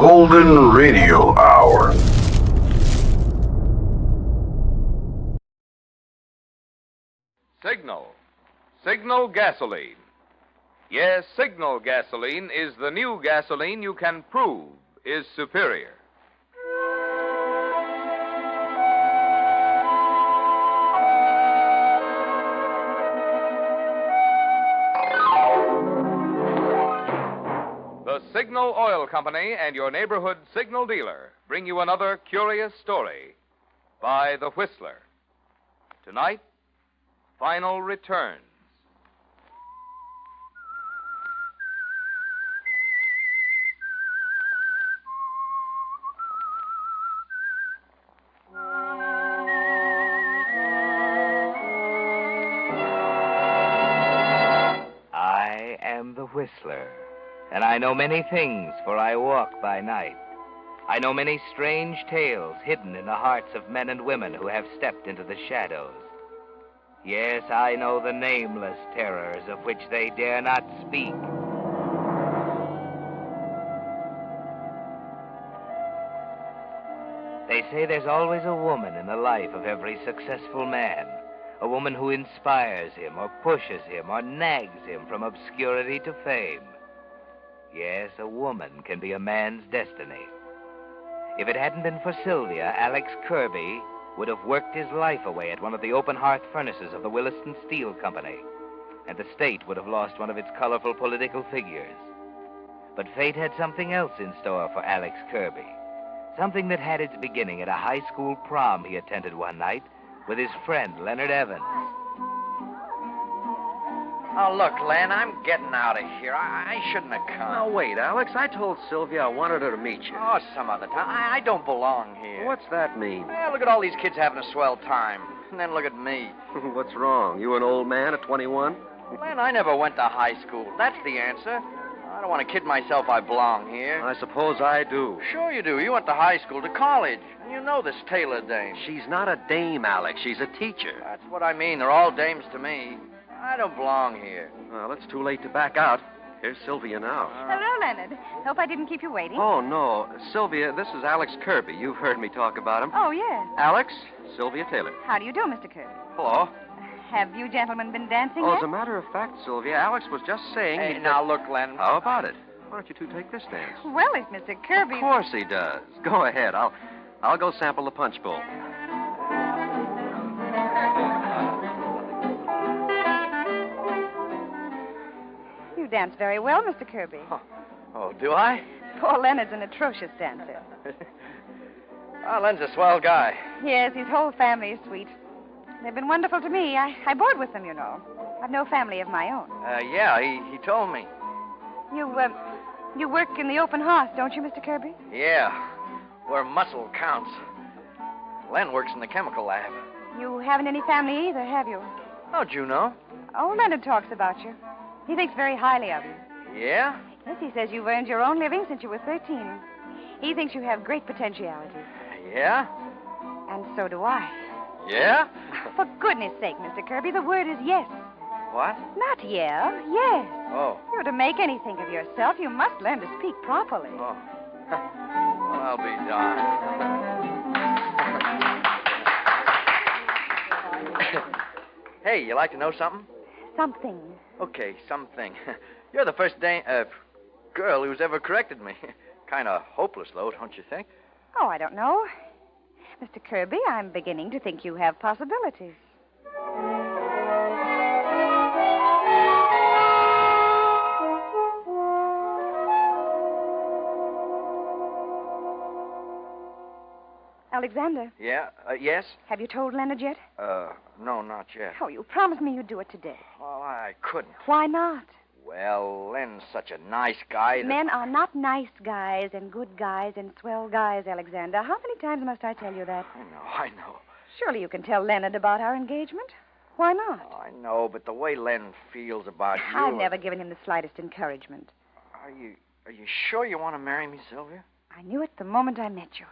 Golden Radio Hour. Signal. Signal gasoline. Yes, Signal gasoline is the new gasoline you can prove is superior. The Signal Oil Company and your neighborhood Signal dealer bring you another curious story by The Whistler. Tonight, Final Returns. I am the Whistler, and I know many things, for I walk by night. I know many strange tales hidden in the hearts of men and women who have stepped into the shadows. Yes, I know the nameless terrors of which they dare not speak. They say there's always a woman in the life of every successful man. A woman who inspires him or pushes him or nags him from obscurity to fame. Yes, a woman can be a man's destiny. If it hadn't been for Sylvia, Alex Kirby would have worked his life away at one of the open hearth furnaces of the Williston Steel Company, and the state would have lost one of its colorful political figures. But fate had something else in store for Alex Kirby, something that had its beginning at a high school prom he attended one night with his friend Leonard Evans. Oh, look, Len, I'm getting out of here. I shouldn't have come. Now, wait, Alex. I told Sylvia I wanted her to meet you. Oh, some other time. I don't belong here. What's that mean? Well, look at all these kids having a swell time. And then look at me. What's wrong? You an old man at 21? Len, I never went to high school. That's the answer. I don't want to kid myself I belong here. I suppose I do. Sure you do. You went to high school, to college. You know this Taylor dame. She's not a dame, Alex. She's a teacher. That's what I mean. They're all dames to me. I don't belong here. Well, it's too late to back out. Here's Sylvia now. Hello, Leonard. Hope I didn't keep you waiting. Oh, no. Sylvia, this is Alex Kirby. You've heard me talk about him. Oh, yes. Alex, Sylvia Taylor. How do you do, Mr. Kirby? Hello. Have you gentlemen been dancing Oh, yet? as a matter of fact, Sylvia, Alex was just saying... Hey, now look, Len. How about it? Why don't you two take this dance? Well, if Mr. Kirby... Of course he does. Go ahead. I'll go sample the punch bowl. You dance very well, Mr. Kirby. Oh, do I? Poor Leonard's an atrocious dancer. Oh, Len's a swell guy. Yes, his whole family is sweet. They've been wonderful to me. I board with them, you know. I've no family of my own. Yeah, he told me. You work in the open hearth, don't you, Mr. Kirby? Yeah, where muscle counts. Len works in the chemical lab. You haven't any family either, have you? How'd you know? Oh, Leonard talks about you. He thinks very highly of you. Yeah? Yes, he says you've earned your own living since you were 13. He thinks you have great potentiality. Yeah? And so do I. Yeah? For goodness sake, Mr. Kirby, the word is yes. What? Not yeah, yes. Oh. You're to make anything of yourself, you must learn to speak properly. Oh. Well, I'll be darned. Hey, you like to know something? Something. Okay, something. You're the first girl who's ever corrected me. Kind of hopeless, though, don't you think? Oh, I don't know. Mr. Kirby, I'm beginning to think you have possibilities. Alexander, Yeah? Yes? have you told Leonard yet? No, not yet. Oh, you promised me you'd do it today. Well, I couldn't. Why not? Well, Len's such a nice guy that... Men are not nice guys and good guys and swell guys, Alexander. How many times must I tell you that? I know. Surely you can tell Leonard about our engagement. Why not? Oh, I know, but the way Len feels about you... I've never given him the slightest encouragement. Are you sure you want to marry me, Sylvia? I knew it the moment I met you.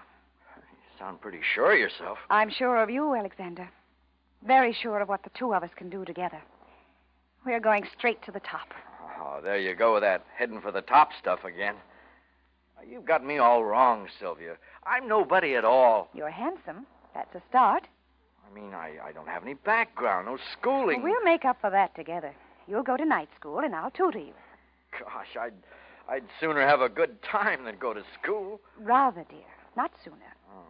You sound pretty sure of yourself. I'm sure of you, Alexander. Very sure of what the two of us can do together. We're going straight to the top. Oh, there you go with that heading for the top stuff again. You've got me all wrong, Sylvia. I'm nobody at all. You're handsome. That's a start. I mean, I don't have any background, no schooling. We'll make up for that together. You'll go to night school, and I'll tutor you. Gosh, I'd sooner have a good time than go to school. Rather, dear. Not sooner.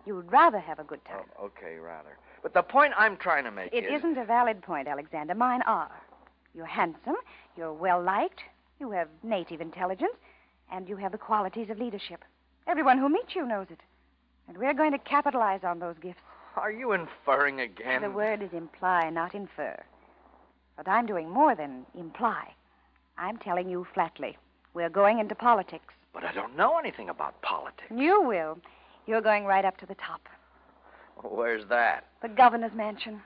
You'd rather have a good time. Oh, okay, rather. But the point I'm trying to make It isn't a valid point, Alexander. Mine are. You're handsome. You're well-liked. You have native intelligence. And you have the qualities of leadership. Everyone who meets you knows it. And we're going to capitalize on those gifts. Are you inferring again? The word is imply, not infer. But I'm doing more than imply. I'm telling you flatly. We're going into politics. But I don't know anything about politics. You will. You're going right up to the top. Where's that? The governor's mansion.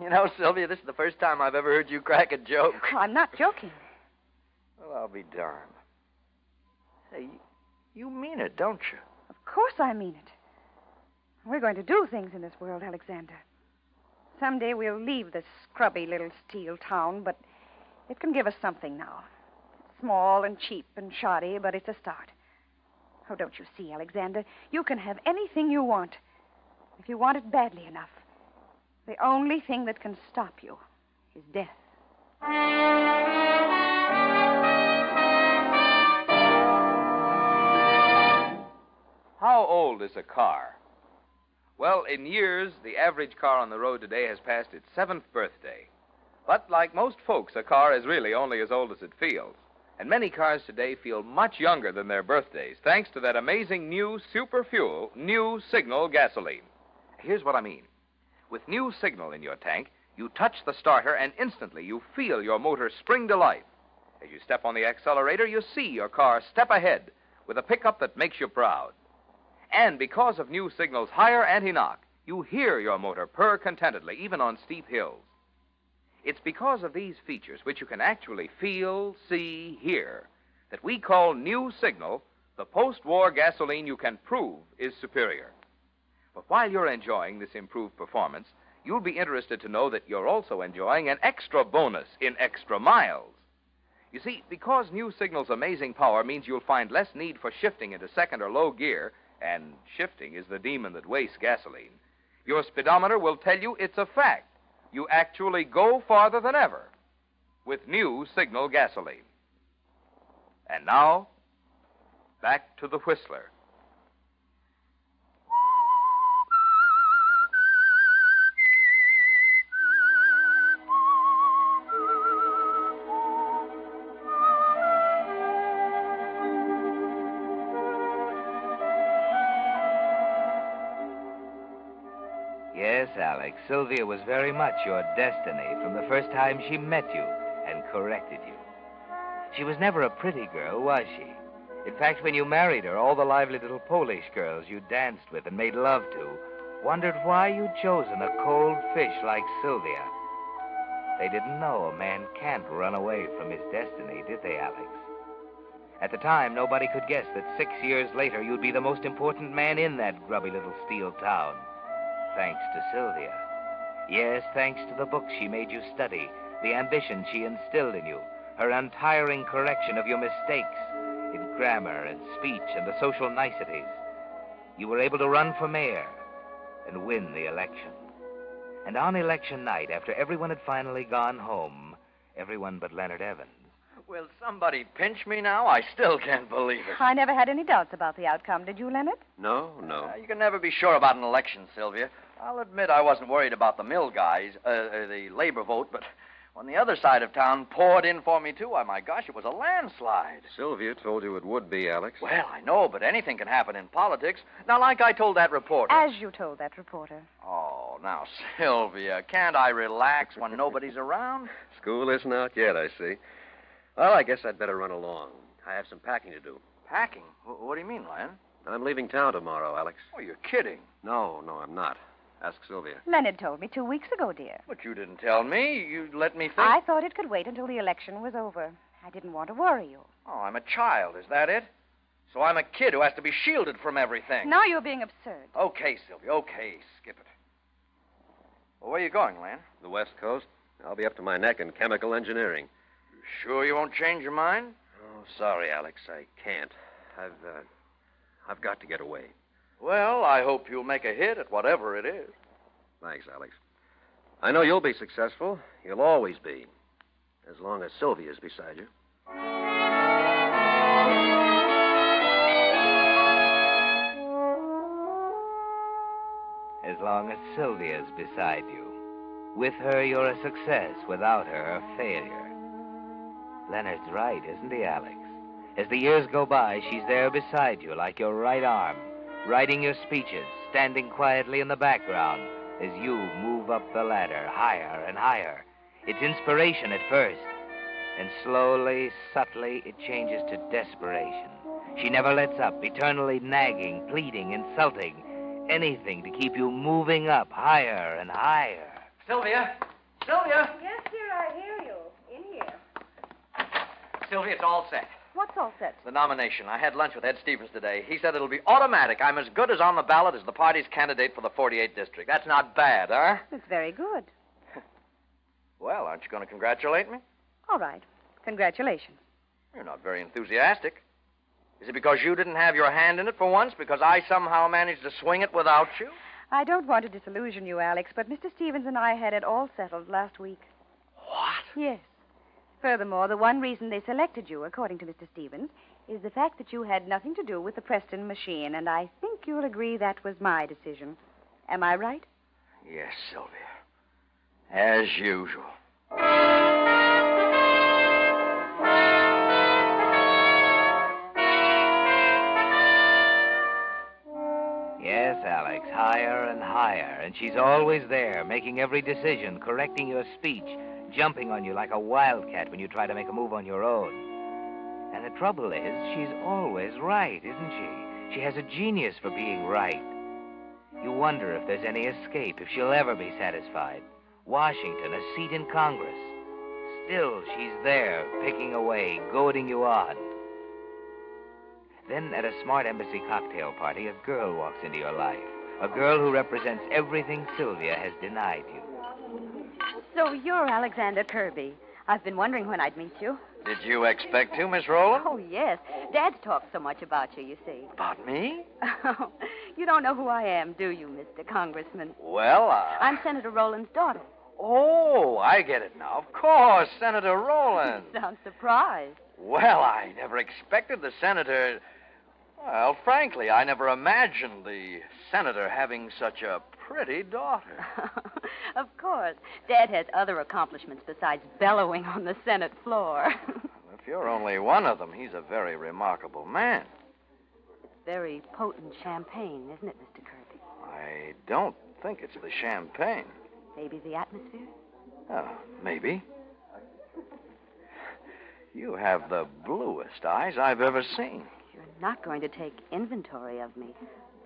You know, Sylvia, this is the first time I've ever heard you crack a joke. I'm not joking. Well, I'll be darned. Say, you mean it, don't you? Of course I mean it. We're going to do things in this world, Alexander. Someday we'll leave this scrubby little steel town, but it can give us something now. It's small and cheap and shoddy, but it's a start. Oh, don't you see, Alexander? You can have anything you want, if you want it badly enough. The only thing that can stop you is death. How old is a car? Well, in years, the average car on the road today has passed its 7th birthday. But like most folks, a car is really only as old as it feels. And many cars today feel much younger than their birthdays, thanks to that amazing new super fuel, New Signal gasoline. Here's what I mean. With New Signal in your tank, you touch the starter and instantly you feel your motor spring to life. As you step on the accelerator, you see your car step ahead with a pickup that makes you proud. And because of New Signal's higher anti-knock, you hear your motor purr contentedly, even on steep hills. It's because of these features, which you can actually feel, see, hear, that we call New Signal the post-war gasoline you can prove is superior. But while you're enjoying this improved performance, you'll be interested to know that you're also enjoying an extra bonus in extra miles. You see, because New Signal's amazing power means you'll find less need for shifting into second or low gear, and shifting is the demon that wastes gasoline, your speedometer will tell you it's a fact. You actually go farther than ever with New Signal gasoline. And now, back to the Whistler. Yes, Alex, Sylvia was very much your destiny from the first time she met you and corrected you. She was never a pretty girl, was she? In fact, when you married her, all the lively little Polish girls you danced with and made love to wondered why you'd chosen a cold fish like Sylvia. They didn't know a man can't run away from his destiny, did they, Alex? At the time, nobody could guess that 6 years later you'd be the most important man in that grubby little steel town. Thanks to Sylvia. Yes, thanks to the books she made you study, the ambition she instilled in you, her untiring correction of your mistakes in grammar and speech and the social niceties. You were able to run for mayor and win the election. And on election night, after everyone had finally gone home, everyone but Leonard Evans. Will somebody pinch me now? I still can't believe it. I never had any doubts about the outcome, did you, Leonard? No. You can never be sure about an election, Sylvia. I'll admit I wasn't worried about the mill guys, the labor vote, but when the other side of town poured in for me, too, why, my gosh, it was a landslide. Sylvia told you it would be, Alex. Well, I know, but anything can happen in politics. Now, like I told that reporter. As you told that reporter. Oh, now, Sylvia, can't I relax when nobody's around? School isn't out yet, I see. Well, I guess I'd better run along. I have some packing to do. Packing? What do you mean, Len? I'm leaving town tomorrow, Alex. Oh, you're kidding. No, I'm not. Ask Sylvia. Leonard told me 2 weeks ago, dear. But you didn't tell me. You let me think. I thought it could wait until the election was over. I didn't want to worry you. Oh, I'm a child. Is that it? So I'm a kid who has to be shielded from everything. Now you're being absurd. Okay, Sylvia. Okay, skip it. Well, where are you going, Len? The West Coast. I'll be up to my neck in chemical engineering. You sure you won't change your mind? Oh, sorry, Alex. I can't. I've got to get away. Well, I hope you'll make a hit at whatever it is. Thanks, Alex. I know you'll be successful. You'll always be. As long as Sylvia's beside you. As long as Sylvia's beside you. With her, you're a success. Without her, a failure. Leonard's right, isn't he, Alex? As the years go by, she's there beside you, like your right arm, writing your speeches, standing quietly in the background as you move up the ladder, higher and higher. It's inspiration at first, and slowly, subtly, it changes to desperation. She never lets up, eternally nagging, pleading, insulting, anything to keep you moving up higher and higher. Sylvia! Sylvia! Yes, dear, I hear you. In here. Sylvia, it's all set. What's all set? The nomination. I had lunch with Ed Stevens today. He said it'll be automatic. I'm as good as on the ballot as the party's candidate for the 48th district. That's not bad, huh? It's very good. Well, aren't you going to congratulate me? All right. Congratulations. You're not very enthusiastic. Is it because you didn't have your hand in it for once? Because I somehow managed to swing it without you? I don't want to disillusion you, Alex, but Mr. Stevens and I had it all settled last week. What? Yes. Furthermore, the one reason they selected you, according to Mr. Stevens, is the fact that you had nothing to do with the Preston machine, and I think you'll agree that was my decision. Am I right? Yes, Sylvia. As usual. Yes, Alex, higher and higher. And she's always there, making every decision, correcting your speech, jumping on you like a wildcat when you try to make a move on your own. And the trouble is, she's always right, isn't she? She has a genius for being right. You wonder if there's any escape, if she'll ever be satisfied. Washington, a seat in Congress. Still, she's there, picking away, goading you on. Then, at a smart embassy cocktail party, a girl walks into your life. A girl who represents everything Sylvia has denied you. So you're Alexander Kirby. I've been wondering when I'd meet you. Did you expect to, Miss Rowland? Oh, yes. Dad's talked so much about you, you see. About me? You don't know who I am, do you, Mr. Congressman? Well, I'm Senator Rowland's daughter. Oh, I get it now. Of course, Senator Rowland. Sounds surprised. Well, I never expected the senator... Well, frankly, I never imagined the senator having such a pretty daughter. Of course. Dad has other accomplishments besides bellowing on the Senate floor. If you're only one of them, he's a very remarkable man. Very potent champagne, isn't it, Mr. Kirby? I don't think it's the champagne. Maybe the atmosphere? Oh, maybe. You have the bluest eyes I've ever seen. You're not going to take inventory of me,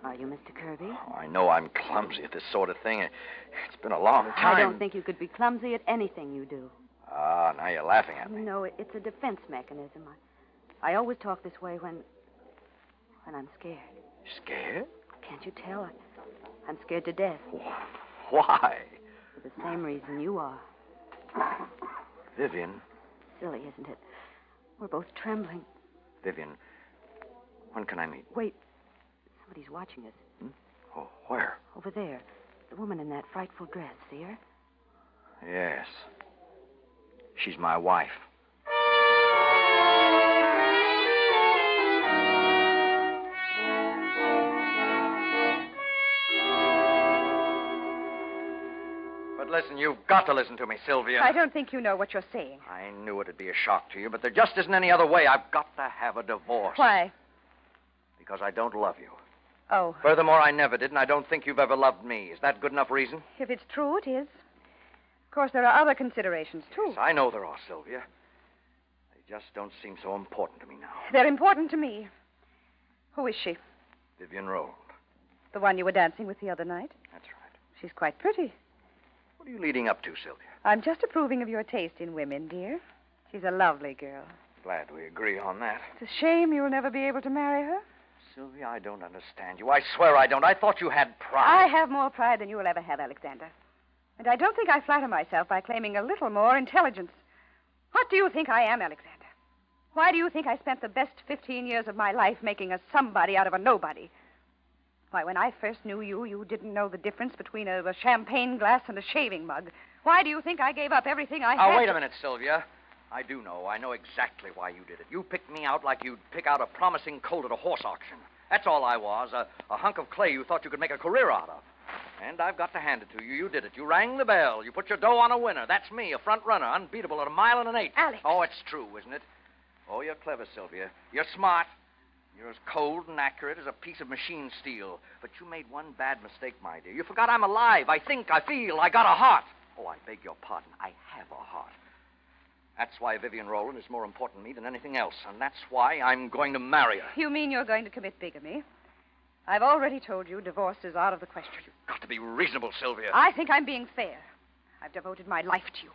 are you, Mr. Kirby? Oh, I know I'm clumsy at this sort of thing. It's been a long time. I don't think you could be clumsy at anything you do. Ah, now you're laughing at me. No, it's a defense mechanism. I always talk this way when I'm scared. Scared? Can't you tell? I'm scared to death. Why? For the same reason you are. Vivian. Silly, isn't it? We're both trembling. Vivian, when can I meet? Wait. Somebody's watching us. Hmm? Oh, where? Over there. The woman in that frightful dress. See her? Yes. She's my wife. But listen, you've got to listen to me, Sylvia. I don't think you know what you're saying. I knew it'd be a shock to you, but there just isn't any other way. I've got to have a divorce. Why? Because I don't love you. Oh, Furthermore, I never did, and I don't think you've ever loved me. Is that good enough reason? if it's true, it is. Of course, there are other considerations, too. Yes, I know there are, Sylvia. They just don't seem so important to me now. They're important to me. Who is she? Vivian Rowland. The one you were dancing with the other night? That's right. She's quite pretty. What are you leading up to, Sylvia? I'm just approving of your taste in women, dear. She's a lovely girl. Glad we agree on that. It's a shame you'll never be able to marry her. Sylvia, I don't understand you. I swear I don't. I thought you had pride. I have more pride than you will ever have, Alexander. And I don't think I flatter myself by claiming a little more intelligence. What do you think I am, Alexander? Why do you think I spent the best 15 years of my life making a somebody out of a nobody? Why, when I first knew you, you didn't know the difference between a champagne glass and a shaving mug. Why do you think I gave up everything I had? Oh, wait a minute, Sylvia. I do know. I know exactly why you did it. You picked me out like you'd pick out a promising colt at a horse auction. That's all I was, a hunk of clay you thought you could make a career out of. And I've got to hand it to you. You did it. You rang the bell. You put your dough on a winner. That's me, a front runner, unbeatable at 1 1/8 miles. Alex. Oh, it's true, isn't it? Oh, you're clever, Sylvia. You're smart. You're as cold and accurate as a piece of machine steel. But you made one bad mistake, my dear. You forgot I'm alive. I think, I feel, I got a heart. Oh, I beg your pardon. I have a heart. That's why Vivian Rowland is more important to me than anything else. And that's why I'm going to marry her. You mean you're going to commit bigamy? I've already told you divorce is out of the question. You've got to be reasonable, Sylvia. I think I'm being fair. I've devoted my life to you.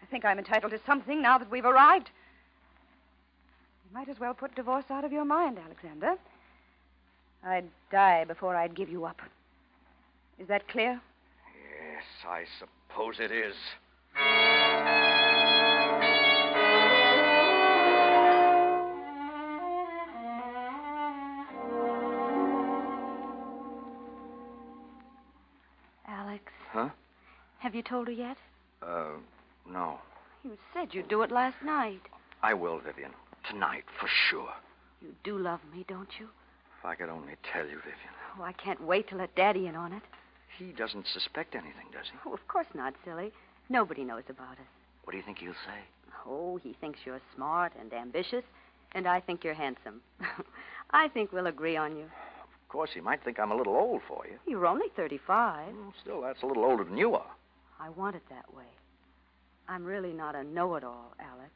I think I'm entitled to something now that we've arrived. You might as well put divorce out of your mind, Alexander. I'd die before I'd give you up. Is that clear? Yes, I suppose it is. Alex. Huh? Have you told her yet? No. You said you'd do it last night. I will, Vivian. Tonight, for sure. You do love me, don't you? If I could only tell you, Vivian. Oh, I can't wait to let Daddy in on it. He doesn't suspect anything, does he? Oh, of course not, silly. Nobody knows about us. What do you think he'll say? Oh, he thinks you're smart and ambitious, and I think you're handsome. I think we'll agree on you. Of course, he might think I'm a little old for you. You're only 35. Well, still, that's a little older than you are. I want it that way. I'm really not a know-it-all, Alex.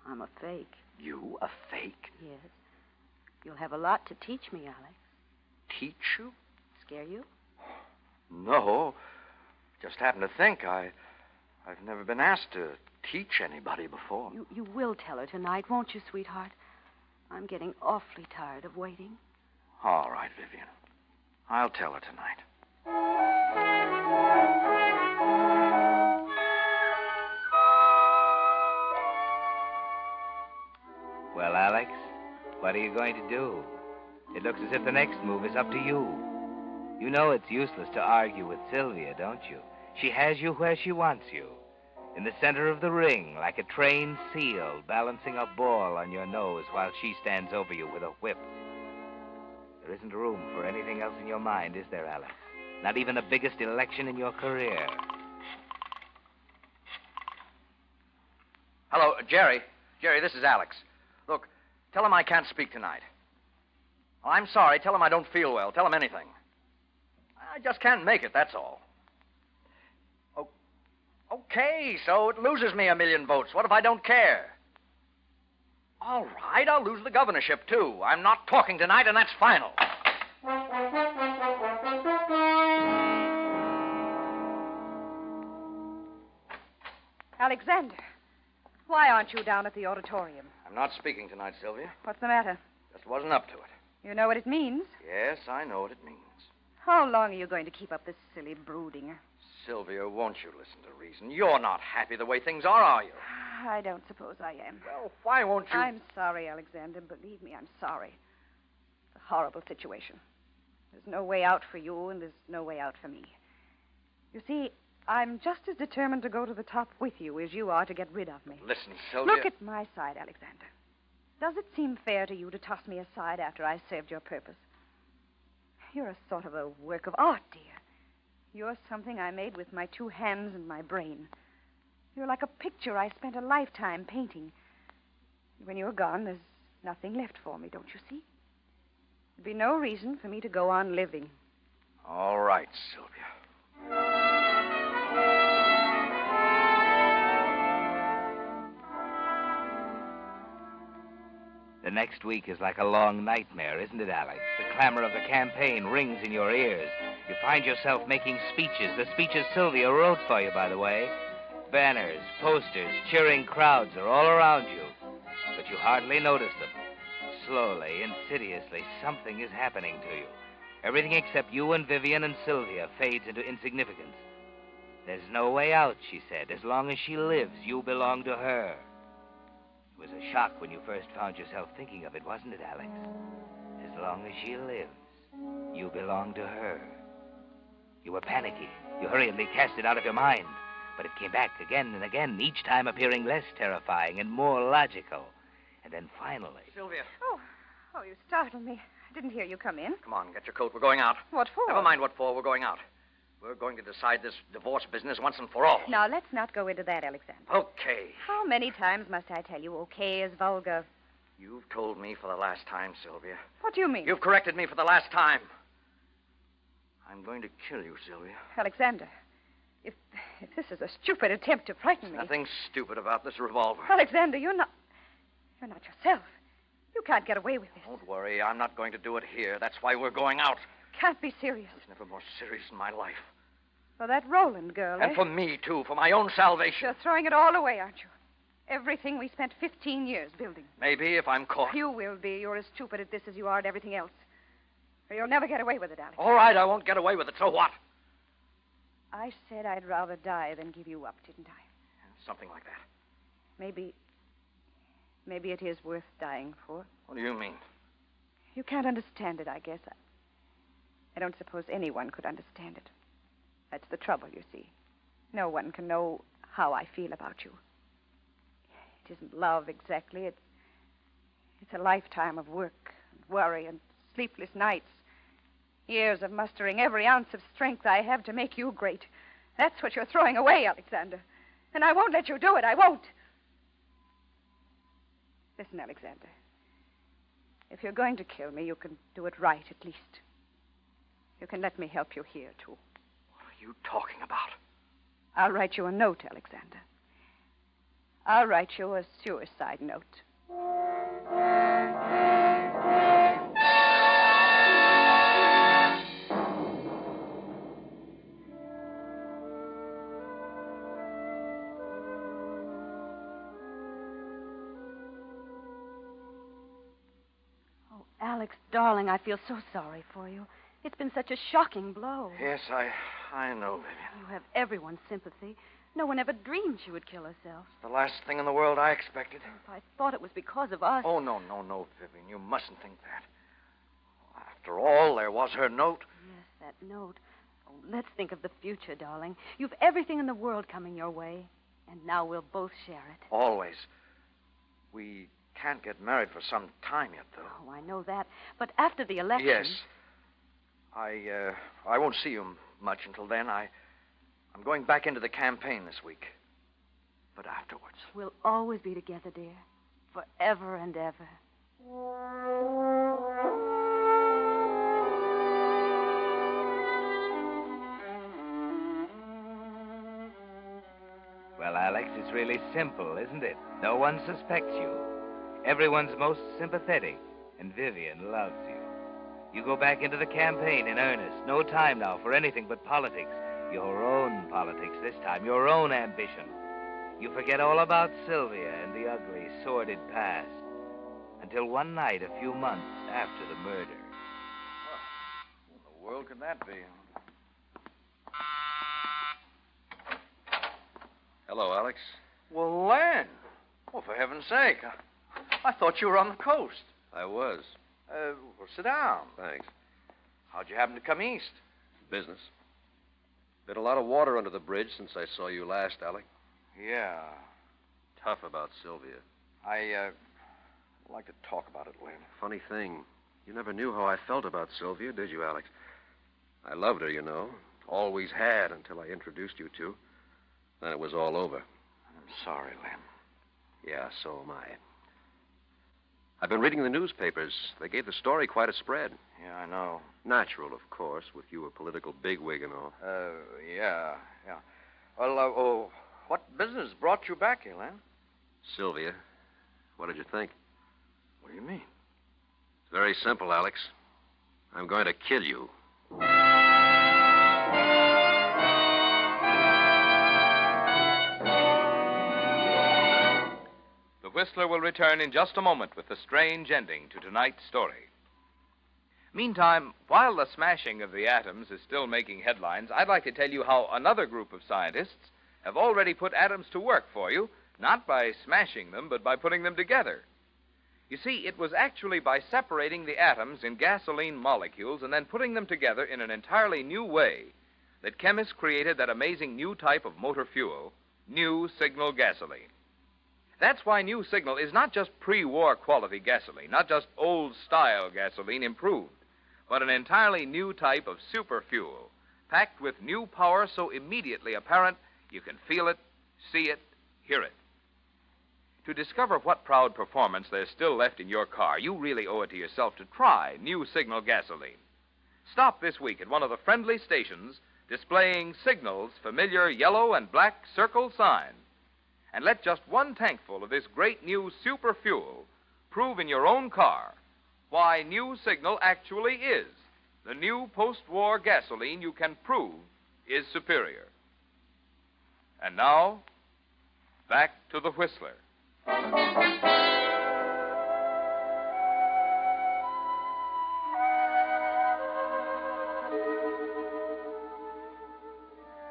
I'm a fake. You, a fake? Yes. You'll have a lot to teach me, Alex. Teach you? Scare you? No. Just happened to think I've never been asked to teach anybody before. You will tell her tonight, won't you, sweetheart? I'm getting awfully tired of waiting. All right, Vivian. I'll tell her tonight. Well, Alex, what are you going to do? It looks as if the next move is up to you. You know it's useless to argue with Sylvia, don't you? She has you where she wants you. In the center of the ring, like a trained seal balancing a ball on your nose while she stands over you with a whip. There isn't room for anything else in your mind, is there, Alex? Not even the biggest election in your career. Hello, Jerry. Jerry, this is Alex. Look, tell him I can't speak tonight. Well, I'm sorry. Tell him I don't feel well. Tell him anything. I just can't make it, that's all. Oh, okay, so it loses me 1 million votes. What if I don't care? All right, I'll lose the governorship, too. I'm not talking tonight, and that's final. Alexander, why aren't you down at the auditorium? I'm not speaking tonight, Sylvia. What's the matter? Just wasn't up to it. You know what it means? Yes, I know what it means. How long are you going to keep up this silly brooding? Sylvia, won't you listen to reason? You're not happy the way things are you? I don't suppose I am. Well, why won't you... I'm sorry, Alexander. Believe me, I'm sorry. It's a horrible situation. There's no way out for you, and there's no way out for me. You see, I'm just as determined to go to the top with you as you are to get rid of me. Listen, Sylvia... Look at my side, Alexander. Does it seem fair to you to toss me aside after I served your purpose? You're a sort of a work of art, dear. You're something I made with my 2 hands and my brain. You're like a picture I spent a lifetime painting. When you're gone, there's nothing left for me, don't you see? There'd be no reason for me to go on living. All right, Sylvia. The next week is like a long nightmare, isn't it, Alex? The clamor of the campaign rings in your ears. You find yourself making speeches, the speeches Sylvia wrote for you, by the way. Banners, posters, cheering crowds are all around you, but you hardly notice them. Slowly, insidiously, something is happening to you. Everything except you and Vivian and Sylvia fades into insignificance. There's no way out, she said. As long as she lives, you belong to her. It was a shock when you first found yourself thinking of it, wasn't it, Alex? As long as she lives, you belong to her. You were panicky. You hurriedly cast it out of your mind. But it came back again and again, each time appearing less terrifying and more logical. And then finally... Sylvia. Oh, you startled me. I didn't hear you come in. Come on, get your coat. We're going out. What for? Never mind what for. We're going out. We're going to decide this divorce business once and for all. Now, let's not go into that, Alexander. Okay. How many times must I tell you okay is vulgar? You've told me for the last time, Sylvia. What do you mean? You've corrected me for the last time. I'm going to kill you, Sylvia. Alexander, if this is a stupid attempt to frighten me... Nothing stupid about this revolver. Alexander, you're not yourself. You can't get away with this. Don't worry. I'm not going to do it here. That's why we're going out. Can't be serious. I was never more serious in my life. For that Roland girl, And for me, too. For my own salvation. You're throwing it all away, aren't you? Everything we spent 15 years building. Maybe if I'm caught. You will be. You're as stupid at this as you are at everything else. Or you'll never get away with it, Alex. All right, I won't get away with it. So what? I said I'd rather die than give you up, didn't I? Something like that. Maybe it is worth dying for. What do you mean? You can't understand it, I guess. I don't suppose anyone could understand it. That's the trouble, you see. No one can know how I feel about you. It isn't love exactly. It's a lifetime of work and worry and sleepless nights. Years of mustering every ounce of strength I have to make you great. That's what you're throwing away, Alexander. And I won't let you do it. I won't. Listen, Alexander. If you're going to kill me, you can do it right, at least. You can let me help you here, too. What are you talking about? I'll write you a note, Alexander. I'll write you a suicide note. Oh, Alex, darling, I feel so sorry for you. It's been such a shocking blow. Yes, I know, Vivian. You have everyone's sympathy. No one ever dreamed she would kill herself. The last thing in the world I expected. If I thought it was because of us... Oh, no, Vivian. You mustn't think that. After all, there was her note. Yes, that note. Oh, let's think of the future, darling. You've everything in the world coming your way. And now we'll both share it. Always. We can't get married for some time yet, though. Oh, I know that. But after the election... Yes. I won't see you much until then. I'm going back into the campaign this week. But afterwards. We'll always be together, dear. Forever and ever. Well, Alex, it's really simple, isn't it? No one suspects you. Everyone's most sympathetic, and Vivian loves you. You go back into the campaign in earnest. No time now for anything but politics. Your own politics this time, your own ambition. You forget all about Sylvia and the ugly, sordid past. Until one night, a few months after the murder. What in the world could that be? Hello, Alex. Well, Len. Well, for heaven's sake. I thought you were on the coast. I was. Well, sit down. Thanks. How'd you happen to come east? Business. Been a lot of water under the bridge since I saw you last, Alec. Yeah. Tough about Sylvia. I'd like to talk about it, Len. Funny thing. You never knew how I felt about Sylvia, did you, Alex? I loved her, you know. Always had until I introduced you two. Then it was all over. I'm sorry, Len. Yeah, so am I. I've been reading the newspapers. They gave the story quite a spread. Yeah, I know. Natural, of course, with you a political bigwig and all. Yeah. Well, what business brought you back here, Len? Sylvia, what did you think? What do you mean? It's very simple, Alex. I'm going to kill you. The Whistler will return in just a moment with the strange ending to tonight's story. Meantime, while the smashing of the atoms is still making headlines, I'd like to tell you how another group of scientists have already put atoms to work for you not by smashing them, but by putting them together. You see, it was actually by separating the atoms in gasoline molecules and then putting them together in an entirely new way that chemists created that amazing new type of motor fuel, New Signal gasoline. That's why New Signal is not just pre-war quality gasoline, not just old-style gasoline improved, but an entirely new type of super fuel, packed with new power so immediately apparent you can feel it, see it, hear it. To discover what proud performance there's still left in your car, you really owe it to yourself to try New Signal gasoline. Stop this week at one of the friendly stations displaying Signal's familiar yellow and black circle sign, and let just one tankful of this great new super fuel prove in your own car why New Signal actually is the new post-war gasoline you can prove is superior. And now, back to the Whistler.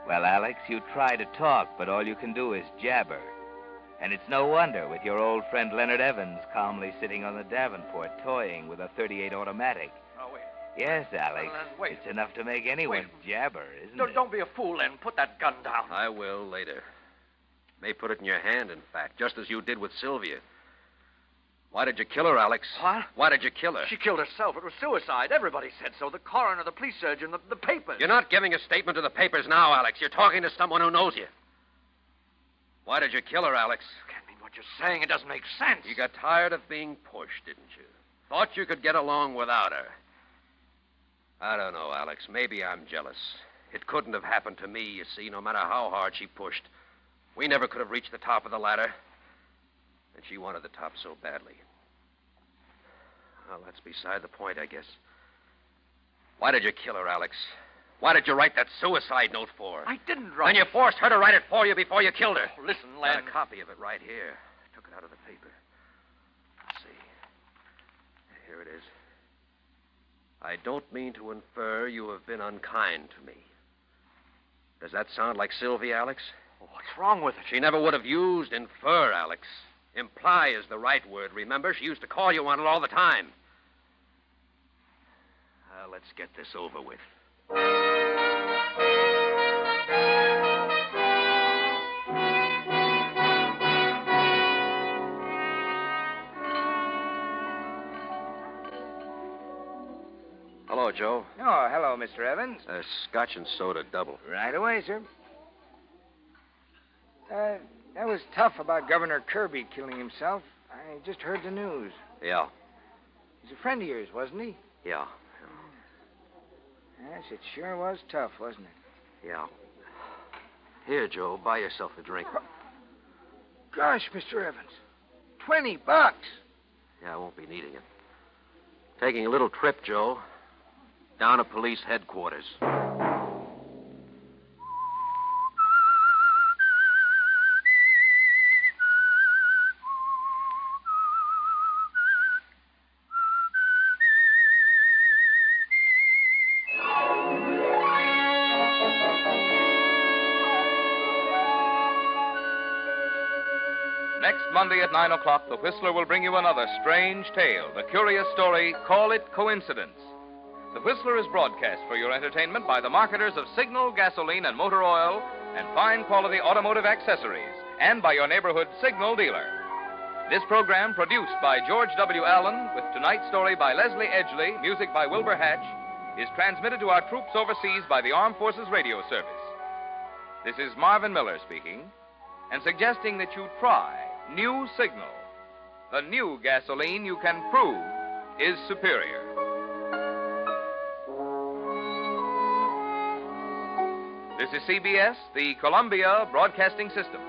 Well, Alex, you try to talk, but all you can do is jabber. And it's no wonder with your old friend Leonard Evans calmly sitting on the Davenport toying with a .38 automatic. Oh, wait. Yes, Alex. Wait. It's enough to make anyone jabber, isn't it? Don't be a fool, Len. Put that gun down. I will later. May put it in your hand, in fact, just as you did with Sylvia. Why did you kill her, Alex? What? Why did you kill her? She killed herself. It was suicide. Everybody said so. The coroner, the police surgeon, the papers. You're not giving a statement to the papers now, Alex. You're talking to someone who knows you. Why did you kill her, Alex? You can't mean what you're saying. It doesn't make sense. You got tired of being pushed, didn't you? Thought you could get along without her. I don't know, Alex. Maybe I'm jealous. It couldn't have happened to me, you see, no matter how hard she pushed. We never could have reached the top of the ladder. And she wanted the top so badly. Well, that's beside the point, I guess. Why did you kill her, Alex? Why did you write that suicide note for her? I didn't write And you forced her to write it for you before you killed her. Oh, listen, Got Len. a copy of it right here. I took it out of the paper. Let's see. Here it is. I don't mean to infer you have been unkind to me. Does that sound like Sylvia, Alex? Oh, what's wrong with it? She never would have used infer, Alex. Imply is the right word, remember? She used to call you on it all the time. Let's get this over with. Hello, Joe. Oh, hello, Mr. Evans. Scotch and soda double. Right away, sir. That was tough about Governor Kirby killing himself. I just heard the news. Yeah. He's a friend of yours, wasn't he? Yeah. Yes, it sure was tough, wasn't it? Yeah. Here, Joe, buy yourself a drink. Gosh, Mr. Evans. $20. Yeah, I won't be needing it. Taking a little trip, Joe. Down to police headquarters. Next Monday at 9 o'clock, the Whistler will bring you another strange tale, the curious story, Call It Coincidence. The Whistler is broadcast for your entertainment by the marketers of Signal gasoline and motor oil and fine quality automotive accessories, and by your neighborhood Signal dealer. This program, produced by George W. Allen, with tonight's story by Leslie Edgley, music by Wilbur Hatch, is transmitted to our troops overseas by the Armed Forces Radio Service. This is Marvin Miller speaking, and suggesting that you try New Signal, the new gasoline you can prove is superior. This is CBS, the Columbia Broadcasting System.